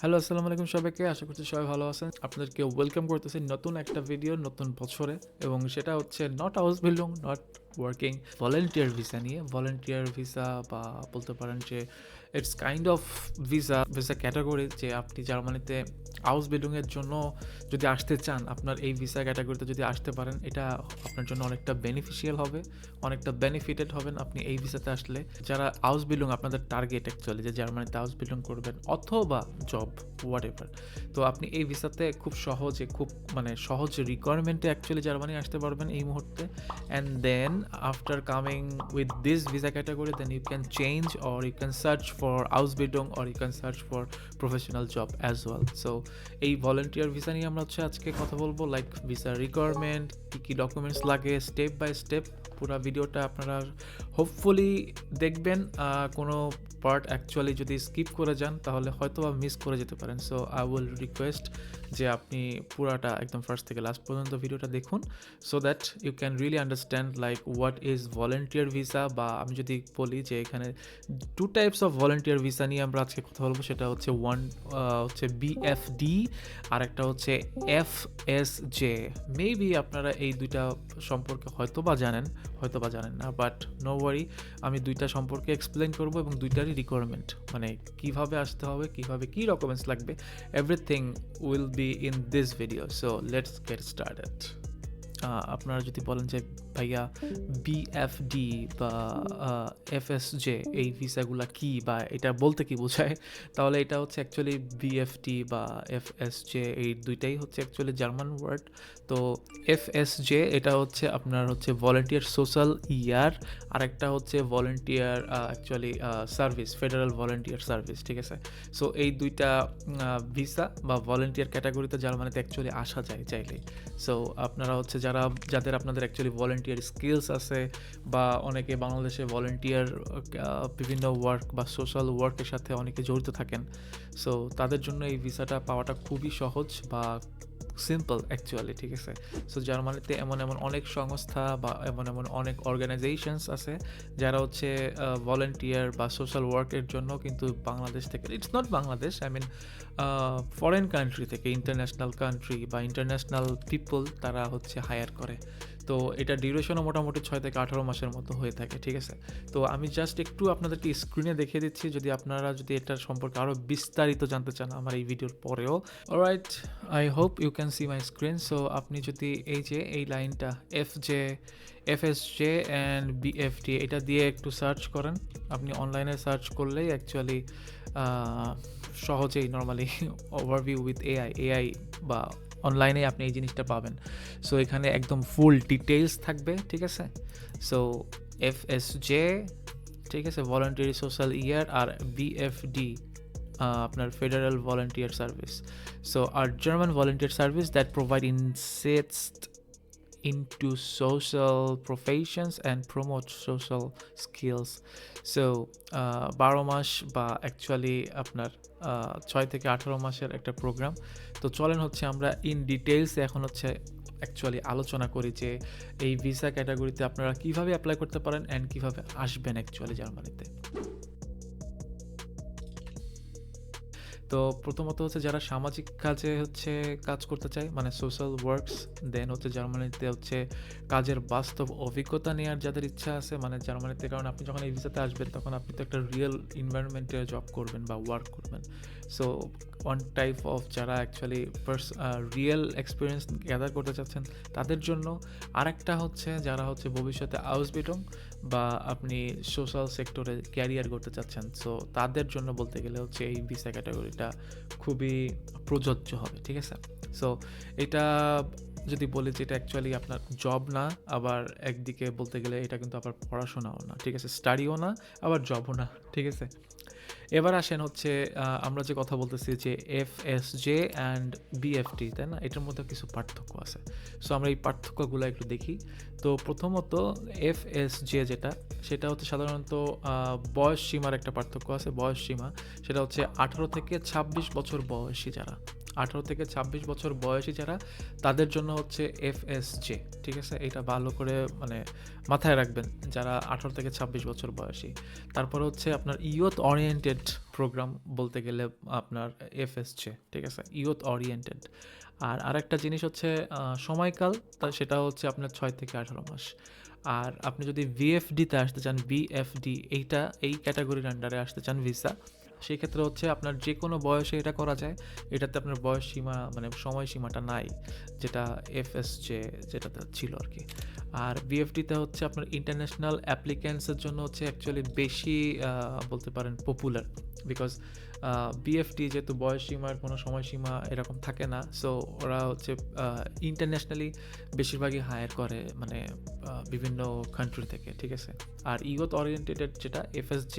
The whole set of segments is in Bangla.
হ্যালো, আসসালামু আলাইকুম সবাইকে। আশা করছি সবাই ভালো আছেন। আপনাদেরকে ওয়েলকাম করতেছি নতুন একটা ভিডিও, নতুন বছরে, এবং সেটা হচ্ছে not house building, not working, volunteer visa নিয়ে। ভলান্টিয়ার ভিসা বা বলতে পারেন যে it's kind of visa category, যে আপনি জার্মানিতে হাউস বিল্ডিংয়ের জন্য যদি আসতে চান, আপনার এই ভিসা ক্যাটাগরিতে যদি আসতে পারেন, এটা আপনার জন্য অনেকটা বেনিফিশিয়াল হবে, অনেকটা বেনিফিটেড হবেন আপনি এই ভিসাতে আসলে। যারা হাউস বিল্ডিং আপনাদের টার্গেট অ্যাকচুয়ালি, যে জার্মানিতে হাউস বিল্ডিং করবেন অথবা জব হোয়াট এভার, তো আপনি এই ভিসাতে খুব সহজে, খুব সহজ রিকোয়ারমেন্টে অ্যাকচুয়ালি জার্মানি আসতে পারবেন এই মুহূর্তে। And then after coming with this visa category, then you can change or you can search for house building or you can search for professional job as well. So এই ভলেন্টিয়ার ভিসা নিয়ে আমরা আজকে কথা বলবো, লাইক ভিসার রিকোয়ারমেন্ট, কী কী ডকুমেন্টস লাগে, স্টেপ বাই স্টেপ। পুরো ভিডিওটা আপনারা হোপফুলি দেখবেন। কোনো পার্ট অ্যাকচুয়ালি যদি স্কিপ করে যান তাহলে হয়তো বা মিস করে যেতে পারেন। সো আই উইল রিকোয়েস্ট যে আপনি পুরাটা একদম ফার্স্ট থেকে লাস্ট পর্যন্ত ভিডিওটা দেখুন, so that you can really understand like what is volunteer visa. বা আমি যদি বলি যে এখানে two types of volunteer visa নিয়ে আমরা আজকে কথা বলবো, সেটা হচ্ছে হচ্ছে বিএফডি, আর একটা হচ্ছে এফএসজে। মেবি আপনারা এই দুইটা সম্পর্কে হয়তো বা জানেন, হয়তো বা জানেন না, বাট নো ওয়ারি, আমি দুইটা সম্পর্কে এক্সপ্লেন করব এবং দুইটারই রিকোয়ারমেন্ট, মানে কিভাবে আসতে হবে, কিভাবে কি ডকুমেন্টস লাগবে, everything will be in this video. So let's get started. আপনারা যদি বলেন যে ভাইয়া বিএফডি বা এফএসজে এই ভিসাগুলা কি, বা এটা বলতে কি বোঝায়, তাহলে এটা হচ্ছে অ্যাকচুয়ালি বিএফডি বা এফএসজে, এই দুইটাই হচ্ছে অ্যাকচুয়ালি জার্মান ওয়ার্ড। তো এফএসজে এটা হচ্ছে আপনার হচ্ছে ভলেন্টিয়ার সোশ্যাল ইয়ার, আর একটা হচ্ছে volunteer actually service, federal volunteer service, ঠিক আছে। সো এই দুইটা ভিসা বা ভলেন্টিয়ার ক্যাটাগরিতে জার্মানিতে অ্যাকচুয়ালি আসা যায় চাইলেই। সো আপনারা হচ্ছে যাদের আপনাদের অ্যাকচুয়ালি ভলেন্টিয়ার স্কিলস আছে, বা অনেকে বাংলাদেশে ভলেন্টিয়ার বিভিন্ন ওয়ার্ক বা সোশ্যাল ওয়ার্কের সাথে অনেকে জড়িত থাকেন, সো তাদের জন্য এই ভিসাটা পাওয়াটা খুবই সহজ বা সিম্পল অ্যাকচুয়ালি, ঠিক আছে। সো জার্মানিতে এমন অনেক সংস্থা বা এমন অনেক অর্গানাইজেশনস আছে যারা হচ্ছে ভলেন্টিয়ার বা সোশ্যাল ওয়ার্কের জন্য কিন্তু বাংলাদেশ থেকে, it's not Bangladesh, I mean foreign country থেকে, ইন্টারন্যাশনাল কান্ট্রি বা ইন্টারন্যাশনাল পিপল তারা হচ্ছে হায়ার করে। তো এটা ডিউরেশনও মোটামুটি 6 থেকে 18 মাসের মতো হয়ে থাকে, ঠিক আছে। তো আমি জাস্ট একটু আপনাদেরকে স্ক্রিনে দেখিয়ে দিচ্ছি, যদি আপনারা এটার সম্পর্কে আরও বিস্তারিত জানতে চান আমার এই ভিডিওর পরেও। Alright, I hope you can see my screen. So আপনি যদি এই লাইনটা এফএসজে অ্যান্ড বিএফডি এটা দিয়ে একটু সার্চ করেন, আপনি অনলাইনে সার্চ করলেই অ্যাকচুয়ালি সহজেই নর্মালি ওভারভিউ উইথ এআই বা অনলাইনে আপনি এই জিনিসটা পাবেন। সো এখানে একদম ফুল ডিটেইলস থাকবে, ঠিক আছে। সো এফএসজে, ঠিক আছে, ভলান্টারি সোশ্যাল ইয়ার, আর বিএফডি আপনার ফেডারেল ভলান্টিয়ার সার্ভিস। সো আর German volunteer service that provide insights into social professions and promote social skills. So 12 মাস বা অ্যাকচুয়ালি আপনার 6 থেকে 18 মাসের একটা প্রোগ্রাম। তো চলেন হচ্ছে আমরা ইন ডিটেইলস এখন হচ্ছে অ্যাকচুয়ালি আলোচনা করি যে এই ভিসা ক্যাটাগরিতে আপনারা কিভাবে অ্যাপ্লাই করতে পারেন অ্যান্ড কিভাবে আসবেন অ্যাকচুয়ালি জার্মানিতে। তো প্রথমত হচ্ছে যারা সামাজিক কাজে কাজ করতে চায়, মানে সোশ্যাল ওয়ার্কস, দেন হচ্ছে জার্মানিতে কাজের বাস্তব অভিজ্ঞতা নেওয়ার যাদের ইচ্ছা আছে, মানে জার্মানিতে, কারণ আপনি যখন এই ভিসাতে আসবেন তখন আপনি তো একটা রিয়েল এনভায়রনমেন্টে জব করবেন বা ওয়ার্ক করবেন। সো ওয়ান টাইপ অফ যারা অ্যাকচুয়ালি রিয়েল এক্সপিরিয়েন্স গ্যাদার করতে চাচ্ছেন তাদের জন্য, আরেকটা হচ্ছে যারা ভবিষ্যতে আউসবিল্ডিং বা আপনি সোশ্যাল সেক্টরে ক্যারিয়ার করতে চাচ্ছেন, সো তাদের জন্য বলতে গেলে এই ভিসা ক্যাটাগরিটা খুবই প্রযোজ্য হবে, ঠিক আছে। সো এটা যদি বলি যে এটা অ্যাকচুয়ালি আপনার জব না, আবার একদিকে বলতে গেলে এটা কিন্তু আবার পড়াশোনাও না, ঠিক আছে, স্টাডিও না, আবার জবও না, ঠিক আছে। এবার আসেন আমরা যে কথা বলতেছি যে এফএসজে অ্যান্ড বিএফটি, তাই না, এটার মধ্যে কিছু পার্থক্য আছে। সো আমরা এই পার্থক্যগুলো একটু দেখি। তো প্রথমত এফএসজে সেটা সাধারণত বয়স সীমার একটা পার্থক্য আছে। বয়স সীমা সেটা 18 থেকে 26 বছর বয়সী যারা, 18 থেকে 26 বছর বয়সী যারা, তাদের জন্য হচ্ছে FSJ, ঠিক আছে? এটা ভালো করে মানে মাথায় রাখবেন, যারা 18 থেকে 26 বছর বয়সী। তারপরে হচ্ছে আপনার ইয়ুথ ওরিয়েন্টেড প্রোগ্রাম বলতে গেলে আপনার FSJ, ঠিক আছে? Youth oriented. আর আরেকটা জিনিস হচ্ছে সময়কাল, সেটা হচ্ছে আপনার 6 থেকে 18 মাস। আর আপনি যদি VFDতে আসতে চান, VFD এই ক্যাটাগরির আন্ডারে আসতে চান ভিসা, সেই ক্ষেত্রে হচ্ছে আপনার যে কোনো বয়সে এটা করা যায়। এটাতে আপনার বয়স সীমা মানে সময়সীমাটা নাই, যেটা FSJ যেটাতে ছিল আর কি। আর VFDতে হচ্ছে আপনার ইন্টারন্যাশনাল অ্যাপ্লিক্যান্টসের জন্য হচ্ছে অ্যাকচুয়ালি বেশি বলতে পারেন পপুলার, বিকজ BFD যেহেতু বয়স সীমার কোনো সময়সীমা এরকম থাকে না, সো ওরা হচ্ছে ইন্টারন্যাশনালি বেশিরভাগই হায়ার করে, মানে বিভিন্ন কান্ট্রি থেকে, ঠিক আছে? আর ইউথ ওরিয়েন্টেড যেটা FSJ,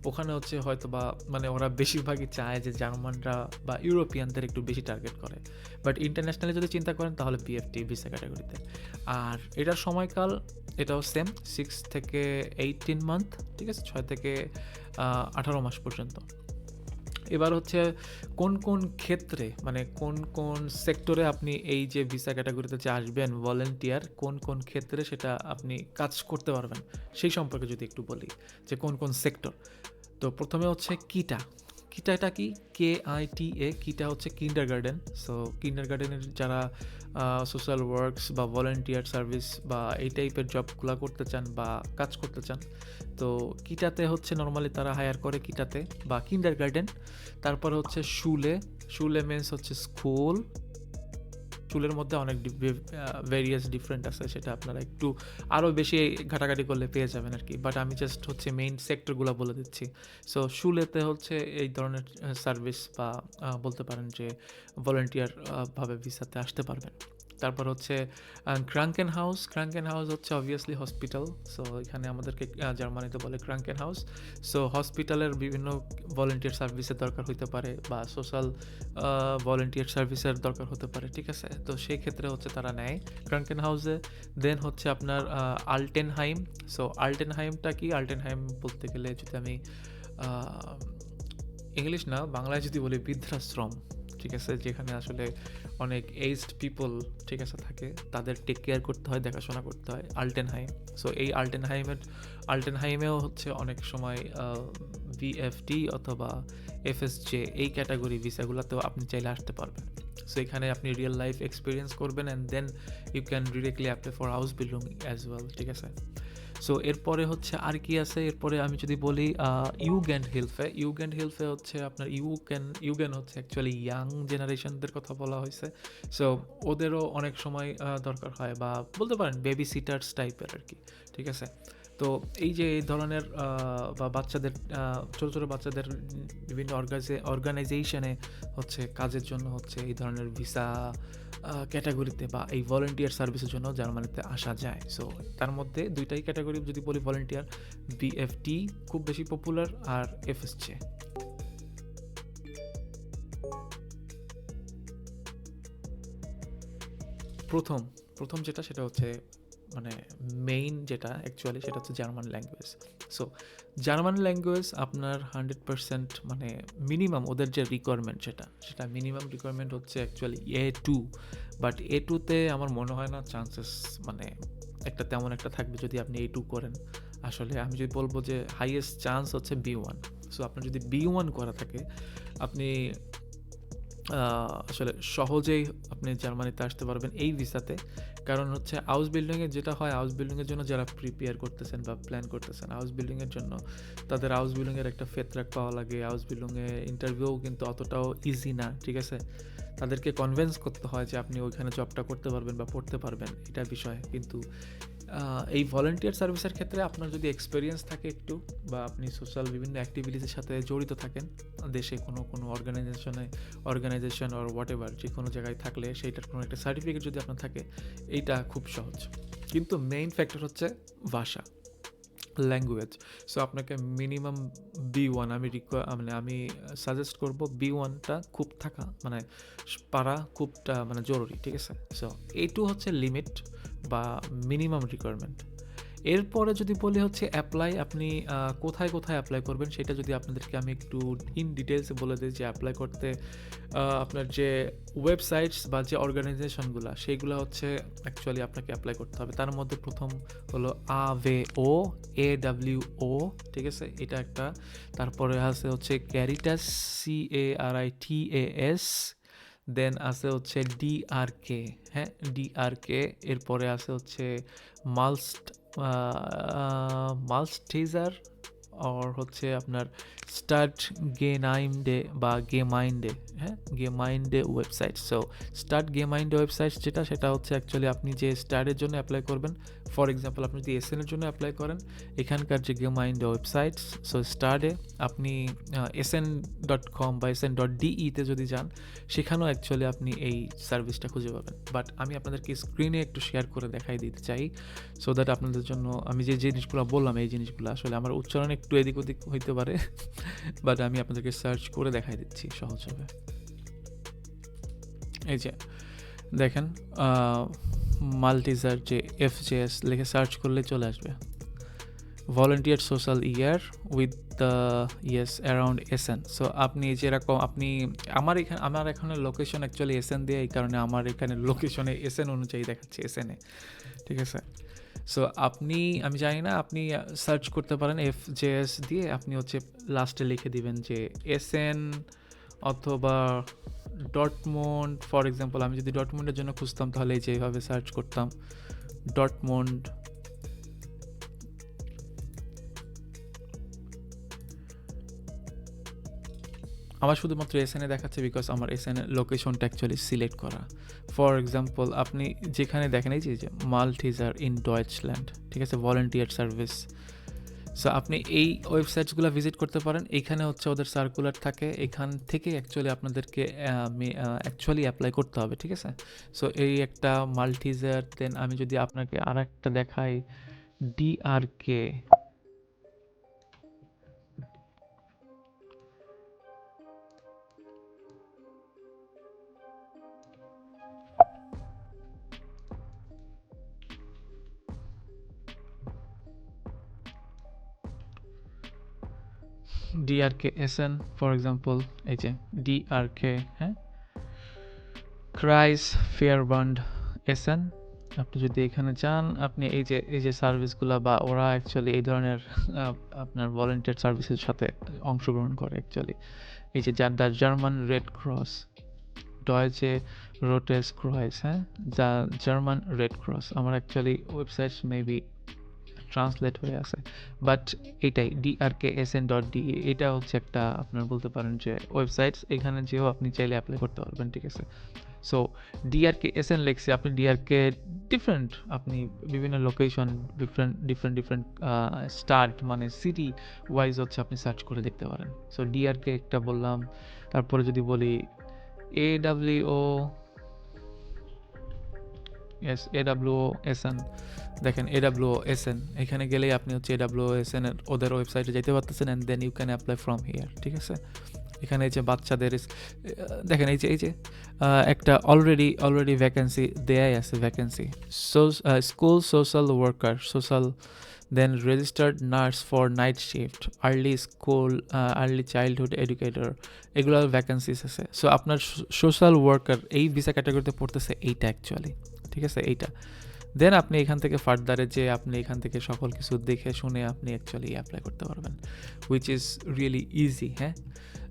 ওখানে হচ্ছে হয়তো বা মানে ওরা বেশিরভাগই চায় যে জার্মানরা বা ইউরোপিয়ানদের একটু বেশি টার্গেট করে। বাট ইন্টারন্যাশনালি যদি চিন্তা করেন তাহলে BFD ভিসা ক্যাটাগরিতে। আর এটার সময়কাল এটাও সেম, 6 থেকে 18 মান্থ, ঠিক আছে? 6 থেকে 18 মাস পর্যন্ত। এবার হচ্ছে কোন কোন ক্ষেত্রে, মানে কোন কোন সেক্টরে আপনি এই যে ভিসা ক্যাটাগরিতে যে আসবেন ভলেন্টিয়ার, কোন কোন ক্ষেত্রে সেটা আপনি কাজ করতে পারবেন, সেই সম্পর্কে যদি একটু বলি যে কোন কোন সেক্টর। তো প্রথমে হচ্ছে কিটা কি, KITA। কিটা হচ্ছে কিন্ডারগার্টেন। সো কিন্ডারগার্টেনের যারা সোশ্যাল ওয়ার্কস বা ভলেন্টিয়ার সার্ভিস বা এই টাইপের জবগুলো করতে চান বা কাজ করতে চান, তো কিটাতে হচ্ছে নর্মালি তারা হায়ার করে কিটাতে বা কিন্ডারগার্টেন। তারপরে হচ্ছে শুলে মিন্স হচ্ছে স্কুল। চুলের মধ্যে অনেক ভেরিয়াস ডিফারেন্ট আছে, সেটা আপনারা একটু আরও বেশি ঘাটাঘাটি করলে পেয়ে যাবেন আর কি। বাট আমি জাস্ট হচ্ছে মেইন সেক্টরগুলো বলে দিচ্ছি। সো শুলেতে হচ্ছে এই ধরনের সার্ভিস বা বলতে পারেন যে ভলেন্টিয়ার ভাবে ভিসাতে আসতে পারবেন। তারপর হচ্ছে ক্রাঙ্কেন হাউস হচ্ছে অবভিয়াসলি হসপিটাল। সো এখানে আমাদেরকে জার্মানিতে বলে ক্রাঙ্কেন হাউস। সো হসপিটালের বিভিন্ন ভলেন্টিয়ার সার্ভিসের দরকার হতে পারে বা সোশ্যাল ভলেন্টিয়ার সার্ভিসের দরকার হতে পারে, ঠিক আছে? তো সেই ক্ষেত্রে হচ্ছে তারা নেয় ক্রাঙ্কেন হাউসে। দেন হচ্ছে আপনার আলটেনহাইম। সো আলটেনহাইমটা কি? আলটেনহাইম বলতে গেলে যদি আমি ইংলিশ না বাংলায় যদি বলি বৃদ্ধাশ্রম, ঠিক আছে? যেখানে আসলে অনেক এইজড পিপল, ঠিক আছে, থাকে, তাদের টেক কেয়ার করতে হয়, দেখাশোনা করতে হয়, আলটেনহাইম। সো এই আলটেনহাইমেও হচ্ছে অনেক সময় VFD অথবা FSJ এই ক্যাটাগরি ভিসাগুলোতেও আপনি চাইলে আসতে পারবেন। সো এখানে আপনি রিয়েল লাইফ এক্সপিরিয়েন্স করবেন and then you can directly apply for house building as well, ঠিক আছে? সো এরপরে হচ্ছে আর কি আছে, এরপরে আমি যদি বলি ইউগ্যান্ড হিলফে হচ্ছে আপনার ইউগ্যান হচ্ছে অ্যাকচুয়ালি ইয়াং জেনারেশনদের কথা বলা হয়েছে। সো ওদেরও অনেক সময় দরকার হয়, বা বলতে পারেন বেবি সিটার্স টাইপের আর কি, ঠিক আছে? তো এই যে এই ধরনের বা বাচ্চাদের ছোটো ছোটো বাচ্চাদের বিভিন্ন অর্গানাইজেশনে হচ্ছে কাজের জন্য হচ্ছে এই ধরনের ভিসা ক্যাটাগরিতে বা এই ভলেন্টিয়ার সার্ভিসের জন্য জার্মানিতে আসা যায়। সো তার মধ্যে দুইটাই ক্যাটাগরি যদি বলি ভলেন্টিয়ার, BFD খুব বেশি পপুলার আর FSJ। প্রথম যেটা সেটা হচ্ছে মানে মেইন যেটা অ্যাকচুয়ালি সেটা হচ্ছে German language. So German language আপনার 100% মানে মিনিমাম ওদের যে রিকোয়ারমেন্ট সেটা মিনিমাম রিকোয়ারমেন্ট হচ্ছে অ্যাকচুয়ালি A2। বাট A2তে আমার মনে হয় না চান্সেস মানে তেমন একটা থাকবে যদি আপনি A2 করেন। আসলে আমি যদি বলবো যে হাইয়েস্ট চান্স হচ্ছে B1। সো আপনার যদি B1 করা থাকে, আপনি আসলে সহজেই আপনি জার্মানিতে আসতে পারবেন এই ভিসাতে। কারণ হচ্ছে হাউস বিল্ডিংয়ে যেটা হয়, হাউস বিল্ডিংয়ের জন্য যারা প্রিপেয়ার করতেছেন বা প্ল্যান করতেছেন হাউস বিল্ডিংয়ের জন্য, তাদের হাউস বিল্ডিংয়ের একটা ফেত্রাক পাওয়া লাগে। হাউস বিল্ডিংয়ে ইন্টারভিউ কিন্তু অতটাও ইজি না, ঠিক আছে? তাদেরকে কনভিন্স করতে হয় যে আপনি ওইখানে জবটা করতে পারবেন বা পড়তে পারবেন, এটা বিষয়। কিন্তু এই ভলেন্টিয়ার সার্ভিসের ক্ষেত্রে আপনার যদি এক্সপিরিয়েন্স থাকে একটু, বা আপনি সোশ্যাল বিভিন্ন অ্যাক্টিভিটিসের সাথে জড়িত থাকেন দেশে, কোনো অর্গানাইজেশন অর হোয়াট এভার, যে কোনো জায়গায় থাকলে সেইটার কোনো একটা সার্টিফিকেট যদি আপনার থাকে, এইটা খুব সহজ। কিন্তু মেইন ফ্যাক্টর হচ্ছে ভাষা, ল্যাঙ্গুয়েজ। সো আপনাকে মিনিমাম B1 আমি সাজেস্ট করব B1টা খুব থাকা মানে পারা খুবটা মানে জরুরি, ঠিক আছে? সো A2 হচ্ছে লিমিট বা মিনিমাম রিকোয়ারমেন্ট। এরপরে যদি বলি হচ্ছে অ্যাপ্লাই, আপনি কোথায় কোথায় অ্যাপ্লাই করবেন সেটা যদি আপনাদেরকে আমি একটু ইন ডিটেলসে বলে দিই যে অ্যাপ্লাই করতে আপনার যে ওয়েবসাইটস বা যে অর্গানাইজেশনগুলো সেইগুলো হচ্ছে অ্যাকচুয়ালি আপনাকে অ্যাপ্লাই করতে হবে। তার মধ্যে প্রথম হলো AWO, ঠিক আছে, এটা একটা। তারপরে আছে হচ্ছে ক্যারিটাস, CARITAS, দেন আছে হচ্ছে DRK, হ্যাঁ DRK। এরপরে আছে হচ্ছে মালস্ট মালস্টেজার, আর হচ্ছে আপনার স্টার্ট গেমাইন্ডে বা গেমাইন্ডে, হ্যাঁ গেমাইন্ডে ওয়েবসাইট। সো স্টার্ট গেমাইন্ডে ওয়েবসাইট যেটা, সেটা হচ্ছে অ্যাকচুয়ালি আপনি যে স্টার্টের জন্য অ্যাপ্লাই করবেন, ফর এক্সাম্পল আপনি যদি এসএনের জন্য অ্যাপ্লাই করেন, এখানকার যে গেমাইন্ডে ওয়েবসাইট, সো স্টার্টে আপনি SN.com বা SN.DE-তে যদি যান, সেখানেও অ্যাকচুয়ালি আপনি এই সার্ভিসটা খুঁজে পাবেন। বাট আমি আপনাদেরকে স্ক্রিনে একটু শেয়ার করে দেখাই দিতে চাই, সো দ্যাট আপনাদের জন্য আমি যে জিনিসগুলো বললাম, এই জিনিসগুলো আসলে আমার উচ্চারণ একটু এদিক ওদিক হইতে পারে, বাট আমি আপনাদেরকে সার্চ করে দেখাই দিচ্ছি সহজ হবে। এই যে দেখেন, মাল্টিজার যে FJS লিখে সার্চ করলে চলে আসবে। Volunteer social year with the around SN। So আপনি যেরকম আপনি আমার এখানে লোকেশন অ্যাকচুয়ালি SN দিয়ে, এই কারণে আমার এখানে লোকেশনে SN অনুযায়ী দেখাচ্ছে SN-এ, ঠিক আছে। সো আমি জানি না, আপনি সার্চ করতে পারেন FJS দিয়ে, আপনি হচ্ছে লাস্টে লিখে দিবেন যে SN অথবা ডটমন্ড। ফর এক্সাম্পল আমি যদি ডটমন্ডের জন্য খুঁজতাম, তাহলে যেভাবে সার্চ করতাম ডটমন্ড, আমার শুধুমাত্র SN-এ দেখাচ্ছে, বিকজ আমার SN-এর লোকেশনটা অ্যাকচুয়ালি সিলেক্ট করা। ফর এক্সাম্পল আপনি যেখানে দেখেন, এই যে মাল্টিজার ইন ডয়েচল্যান্ড, ঠিক আছে, ভলেন্টিয়ার সার্ভিস। সো আপনি এই ওয়েবসাইটসগুলো ভিজিট করতে পারেন, এইখানে হচ্ছে ওদের সার্কুলার থাকে, এখান থেকে অ্যাকচুয়ালি আপনাদেরকে অ্যাকচুয়ালি অ্যাপ্লাই করতে হবে, ঠিক আছে। সো এই একটা মাল্টিজার। দেন আমি যদি আপনাকে আর একটা দেখাই, DRK, SN ফর এক্সাম্পল, এই যে DRK, হ্যাঁ ক্রাইস ফেয়ারবান্ড SN। আপনি যদি এখানে যান, আপনি এই যে সার্ভিসগুলো, বা ওরা অ্যাকচুয়ালি এই ধরনের আপনার ভলেন্টিয়ার সার্ভিসের সাথে অংশগ্রহণ করে অ্যাকচুয়ালি। এই যে the German Red Cross, Deutsches Rotes Kreuz, হ্যাঁ দ্য জার্মান রেড ক্রস। আমার অ্যাকচুয়ালি ওয়েবসাইট মেবি ট্রান্সলেট হয়ে আছে, বাট এটাই DRKSN.DE, এটা হচ্ছে একটা আপনার বলতে পারেন যে ওয়েবসাইটস, এখানে যেও আপনি চাইলে অ্যাপ্লাই করতে পারবেন, ঠিক আছে। সো DRKSN লিখছে, আপনি DRK ডিফারেন্ট, আপনি বিভিন্ন লোকেশন, ডিফারেন্ট স্টার্ট মানে সিটি ওয়াইজ হচ্ছে আপনি সার্চ করে দেখতে পারেন। সো DRK একটা বললাম, তারপরে যদি বলি AWOSN, দেখেন AWOSN, এখানে গেলেই আপনি হচ্ছে AWOSN এর ওদের ওয়েবসাইটে যেতে পারতেছেন, and then you can apply from here, ঠিক আছে। এখানে এই যে বাচ্চাদের দেখেন, এই যে একটা অলরেডি ভ্যাকেন্সি দেয়াই আছে, vacancy school social worker, social, then registered nurse for night shift, early childhood educator, এগুলোর ভ্যাকেন্সিস আছে। সো আপনার সোশ্যাল ওয়ার্কার এই ভিসা ক্যাটাগরিতে পড়তেছে এইটা অ্যাকচুয়ালি, ঠিক আছে, এইটা। দেন আপনি এখান থেকে ফার্দারে যে আপনি এখান থেকে সকল কিছু দেখে শুনে আপনি অ্যাকচুয়ালি অ্যাপ্লাই করতে পারবেন, হুইচ ইজ রিয়েলি ইজি, হ্যাঁ।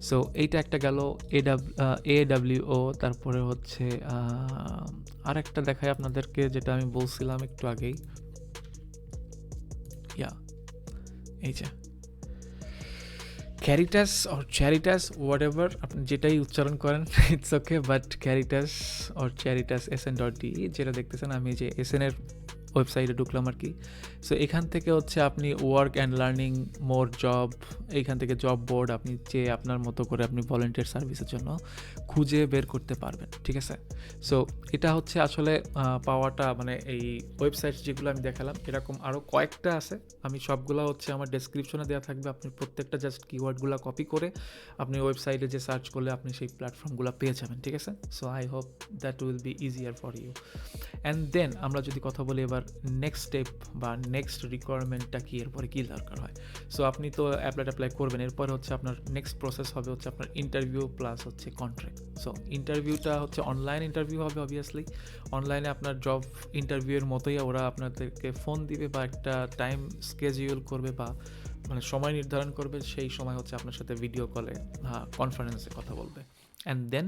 সো এইটা একটা গেল AWO। তারপরে হচ্ছে আর একটা দেখাই আপনাদেরকে, যেটা আমি বলছিলাম একটু আগেই, এই যে Caritas or Charitas, whatever আপনি যেটাই উচ্চারণ করেন, it's okay, but Caritas or Charitas SN.DE যেটা দেখতেছেন, আমি যে SN এর ওয়েবসাইটে ঢুকলাম আর কি। সো এখান থেকে হচ্ছে আপনি work and learning, more job, এইখান থেকে জব বোর্ড, আপনি যে আপনার মতো করে আপনি ভলেন্টিয়ার সার্ভিসের জন্য খুঁজে বের করতে পারবেন, ঠিক আছে। সো এটা হচ্ছে আসলে পাওয়াটা, মানে এই ওয়েবসাইট যেগুলো আমি দেখালাম, এরকম আরও কয়েকটা আছে, আমি সবগুলো হচ্ছে আমার ডেসক্রিপশনে দেওয়া থাকবে, আপনি প্রত্যেকটা জাস্ট কিওয়ার্ডগুলো কপি করে আপনি ওয়েবসাইটে যে সার্চ করলে আপনি সেই প্ল্যাটফর্মগুলো পেয়ে যাবেন, ঠিক আছে। So I hope that will be easier for you. And then আমরা যদি কথা বলি এবার এবার নেক্সট স্টেপ বা নেক্সট রিকোয়ারমেন্টটা কি, এরপরে কী দরকার হয়। সো আপনি তো অ্যাপ্লাই করবেন, এরপরে হচ্ছে আপনার নেক্সট প্রসেস হবে হচ্ছে আপনার ইন্টারভিউ প্লাস হচ্ছে কন্ট্রাক্ট। সো ইন্টারভিউটা হচ্ছে অনলাইন ইন্টারভিউ হবে অবভিয়াসলি। অনলাইনে আপনার জব ইন্টারভিউয়ের মতোই ওরা আপনাদেরকে ফোন দিবে বা একটা টাইম স্কেজিউল করবে বা মানে সময় নির্ধারণ করবে, সেই সময় হচ্ছে আপনার সাথে ভিডিও কলে কনফারেন্সে কথা বলবে। অ্যান্ড দেন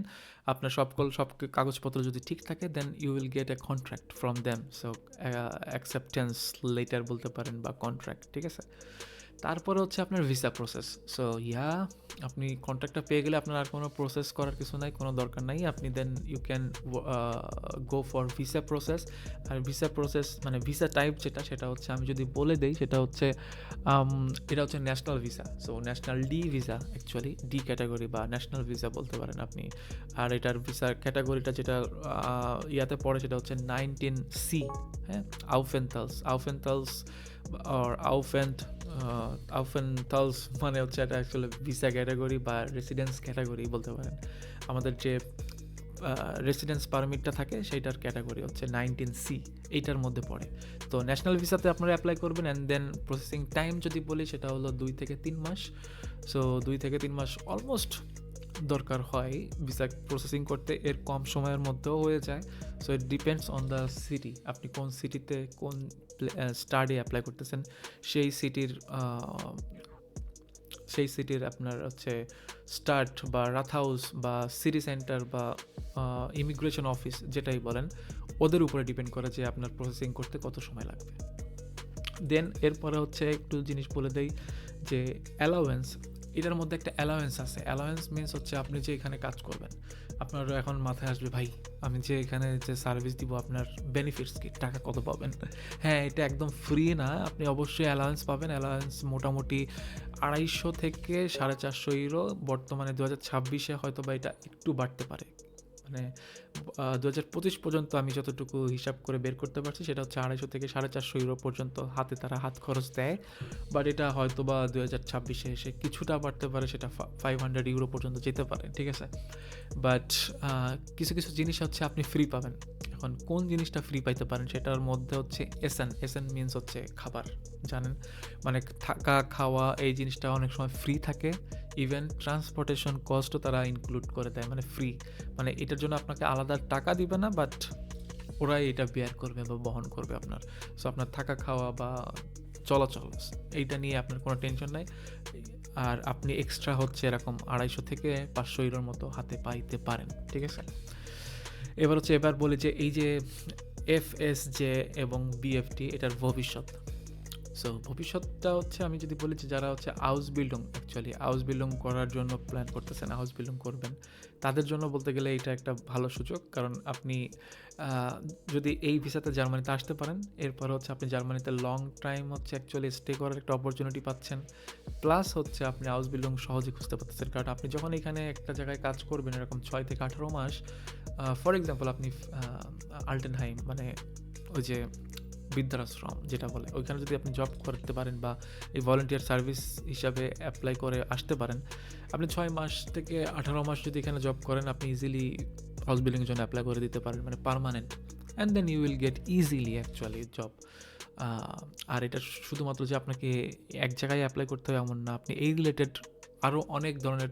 আপনার সব কাগজপত্র যদি ঠিক থাকে, then you will get a contract from them. So acceptance letter বলতে পারেন বা কন্ট্রাক্ট, ঠিক আছে। তারপরে হচ্ছে আপনার ভিসা প্রসেস। সো আপনি কন্ট্রাক্টটা পেয়ে গেলে আপনার আর কোনো প্রসেস করার কিছু নাই, কোনো দরকার নাই। আপনি then you can go for visa process. আর ভিসা প্রসেস মানে ভিসা টাইপ যেটা, সেটা হচ্ছে আমি যদি বলে দেই, সেটা হচ্ছে এটা হচ্ছে national visa. So national D visa, actually D category বা ন্যাশনাল ভিসা বলতে পারেন আপনি। আর এটার ভিসার ক্যাটাগরিটা যেটা ইয়াতে পড়ে সেটা হচ্ছে 19C, হ্যাঁ, আউফেন্থালস আর আউফেন্থালস মানে হচ্ছে এটা অ্যাকচুয়ালি ভিসা ক্যাটাগরি বা রেসিডেন্স ক্যাটাগরি বলতে পারেন। আমাদের যে রেসিডেন্স পারমিটটা থাকে সেইটার ক্যাটাগরি হচ্ছে 19C, এইটার মধ্যে পড়ে। তো ন্যাশনাল ভিসাতে আপনারা অ্যাপ্লাই করবেন, অ্যান্ড দেন প্রসেসিং টাইম যদি বলি সেটা হলো 2 থেকে 3 মাস। সো 2 থেকে 3 মাস অলমোস্ট দরকার হয় ভিসা প্রসেসিং করতে, এর কম সময়ের মধ্যেও হয়ে যায়। So it depends on the city, আপনি কোন সিটিতে কোন স্টাডি অ্যাপ্লাই করতেছেন, সেই সিটির আপনার হচ্ছে স্টার্ট বা রাথ হাউস বা সিটি সেন্টার বা ইমিগ্রেশন অফিস যেটাই বলেন, ওদের উপরে ডিপেন্ড করে যে আপনার প্রসেসিং করতে কত সময় লাগবে। দেন এরপরে হচ্ছে একটু জিনিস বলে দেই যে অ্যালাওয়েন্স, এটার মধ্যে একটা অ্যালাওয়েন্স আছে। অ্যালাওয়েন্স মিনস হচ্ছে আপনি যে এখানে কাজ করবেন, আপনার এখন মাথায় আসবে ভাই আমি যে এখানে যে সার্ভিস দিব আপনার বেনিফিটস কি, টাকা কত পাবেন। হ্যাঁ, এটা একদম ফ্রি না, আপনি অবশ্যই অ্যালাওয়েন্স পাবেন। অ্যালাওয়েন্স মোটামুটি 250 থেকে 450 ইউরো বর্তমানে 2026-এ হয়তো বা এটা একটু বাড়তে পারে। মানে 2025 পর্যন্ত আমি যতটুকু হিসাব করে বের করতে পারছি সেটা হচ্ছে 250 থেকে 450 ইউরো পর্যন্ত তারা হাত খরচ দেয়। বাট এটা হয়তো বা 2026-এ এসে কিছুটা বাড়তে পারে, সেটা 500 ইউরো পর্যন্ত যেতে পারে, ঠিক আছে। বাট কিছু কিছু জিনিস হচ্ছে আপনি ফ্রি পাবেন। এখন কোন জিনিসটা ফ্রি পাইতে পারেন সেটার মধ্যে হচ্ছে এসএন মিনস হচ্ছে খাবার, জানেন, মানে থাকা খাওয়া এই জিনিসটা অনেক সময় ফ্রি থাকে। ইভেন ট্রান্সপোর্টেশন কস্টও তারা ইনক্লুড করে দেয়, মানে ফ্রি, মানে এটার জন্য আপনাকে আলাদা টাকা দিবে না, বাট ওরাই এটা বেয়ার করবে বা বহন করবে আপনার। সো আপনার থাকা খাওয়া বা চলাচল এইটা নিয়ে আপনার কোনো টেনশন নাই। আর আপনি এক্সট্রা হচ্ছে এরকম 250 থেকে 500 ইউরোর মতো হাতে পাইতে পারেন, ঠিক আছে। এবার বলি যে এই যে এফএসজে এবং বিএফটি এটার ভবিষ্যৎ। সো ভবিষ্যৎটা হচ্ছে আমি যদি বলি যে যারা হচ্ছে হাউস বিল্ডিং করার জন্য প্ল্যান করতেছেন, হাউস বিল্ডিং করবেন, তাদের জন্য বলতে গেলে এটা একটা ভালো সুযোগ। কারণ আপনি যদি এই ভিসাতে জার্মানিতে আসতে পারেন, এরপর হচ্ছে আপনি জার্মানিতে লং টাইম হচ্ছে অ্যাকচুয়ালি স্টে করার একটা অপরচুনিটি পাচ্ছেন। প্লাস হচ্ছে আপনি হাউস বিল্ডিং সহজে খুঁজতে পারতেছেন, কারণ আপনি যখন এখানে একটা জায়গায় কাজ করবেন এরকম 6 থেকে 18 মাস, ফর এক্সাম্পল আপনি আল্টেনহাইম মানে ওই যে বৃদ্ধাশ্রম যেটা বলে, ওইখানে যদি আপনি জব করতে পারেন বা এই ভলেন্টিয়ার সার্ভিস হিসাবে অ্যাপ্লাই করে আসতে পারেন, আপনি 6 মাস থেকে 18 মাস যদি এখানে জব করেন, আপনি ইজিলি হাউস বিল্ডিংয়ের জন্য অ্যাপ্লাই করে দিতে পারেন, মানে permanent. And then you will get easily actually job. আর এটা শুধুমাত্র যে আপনাকে এক জায়গায় অ্যাপ্লাই করতে হবে এমন না, আপনি এই রিলেটেড আরও অনেক ধরনের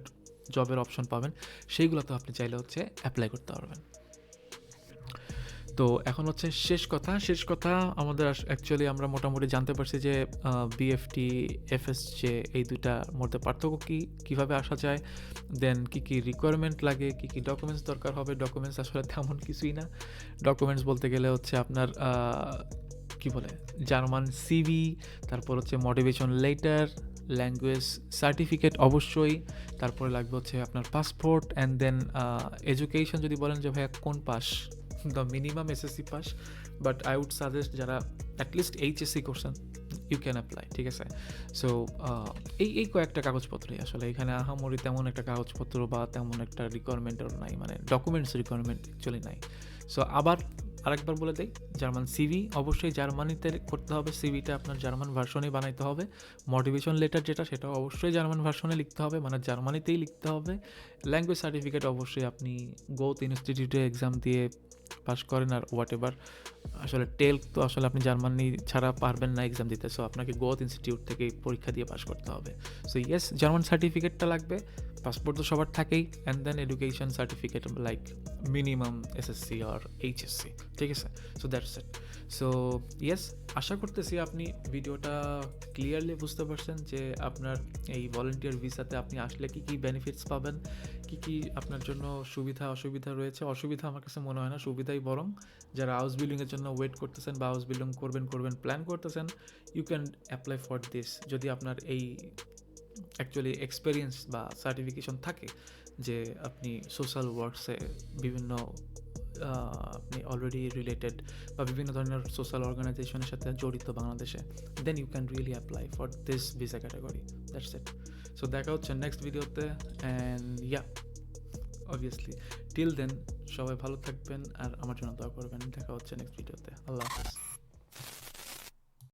জবের অপশন পাবেন, সেইগুলোতেও আপনি চাইলে হচ্ছে অ্যাপ্লাই করতে পারবেন। তো এখন হচ্ছে শেষ কথা আমাদের অ্যাকচুয়ালি আমরা মোটামুটি জানতে পারছি যে বিএফটি এফএসজে এই দুইটার মধ্যে পার্থক্য কীভাবে আসা যায়, দেন কী রিকোয়ারমেন্ট লাগে, কী ডকুমেন্টস দরকার হবে। ডকুমেন্টস আসলে তেমন কিছুই না। ডকুমেন্টস বলতে গেলে হচ্ছে আপনার জার্মান সিভি, তারপর হচ্ছে মোটিভেশন লেটার, ল্যাঙ্গুয়েজ সার্টিফিকেট অবশ্যই, তারপরে লাগবে হচ্ছে আপনার পাসপোর্ট, অ্যান্ড দেন এডুকেশন যদি বলেন যে ভাইয়া কোন pass, the minimum SSC pass, but I would suggest যারা অ্যাটলিস্ট এইচএসসি করছেন ইউ ক্যান অ্যাপ্লাই, ঠিক আছে। সো এই কয়েকটা কাগজপত্রই আসলে, এখানে আহামরি তেমন একটা কাগজপত্র বা তেমন একটা রিকোয়ারমেন্টও নাই, মানে ডকুমেন্টস রিকোয়ারমেন্ট অ্যাকচুয়ালি নাই। সো আবার আরেকবার বলে দেই, জার্মান সিভি অবশ্যই জার্মানিতে করতে হবে। সিভিটা আপনার জার্মান ভার্সনে বানাইতে হবে। মোটিভেশন লেটার যেটা, সেটাও অবশ্যই জার্মান ভার্সনে লিখতে হবে, মানে জার্মানিতেই লিখতে হবে। ল্যাঙ্গুয়েজ সার্টিফিকেট অবশ্যই আপনি গোথ ইনস্টিটিউটে এক্সাম দিয়ে পাস করেন আর হোয়াট এভার। আসলে টেলক তো আসলে আপনি জার্মানি ছাড়া পারবেন না এক্সাম দিতে, সো আপনাকে গোথ ইনস্টিটিউট থেকে পরীক্ষা দিয়ে পাস করতে হবে। সো ইয়েস, জার্মান সার্টিফিকেটটা লাগবে। পাসপোর্ট তো সবার থাকেই, and then education certificate like minimum SSC আর এইচএসসি, ঠিক আছে? So that's it. So yes, আশা করতেছি আপনি ভিডিওটা ক্লিয়ারলি বুঝতে পারছেন যে আপনার এই ভলেন্টিয়ার ভিসাতে আপনি আসলে কী কী বেনিফিটস পাবেন, কী কী আপনার জন্য সুবিধা অসুবিধা রয়েছে। অসুবিধা আমার কাছে মনে হয় না, সুবিধাই বরং। যারা হাউস বিল্ডিংয়ের জন্য ওয়েট করতেছেন বা হাউস বিল্ডিং করবেন প্ল্যান করতেছেন, you can apply for this যদি আপনার এই অ্যাকচুয়ালি এক্সপিরিয়েন্স বা সার্টিফিকেশন থাকে যে আপনি সোশ্যাল ওয়ার্কসে বিভিন্ন আপনি অলরেডি রিলেটেড বা বিভিন্ন ধরনের সোশ্যাল অর্গানাইজেশনের সাথে জড়িত বাংলাদেশে, then you can really apply for this visa category. That's it. So দেখা হচ্ছে নেক্সট ভিডিওতে, and yeah obviously till then সবাই ভালো থাকবেন আর আমার জন্য দোয়া করবেন। দেখা হচ্ছে নেক্সট ভিডিওতে। আল্লাহ হাফেজ।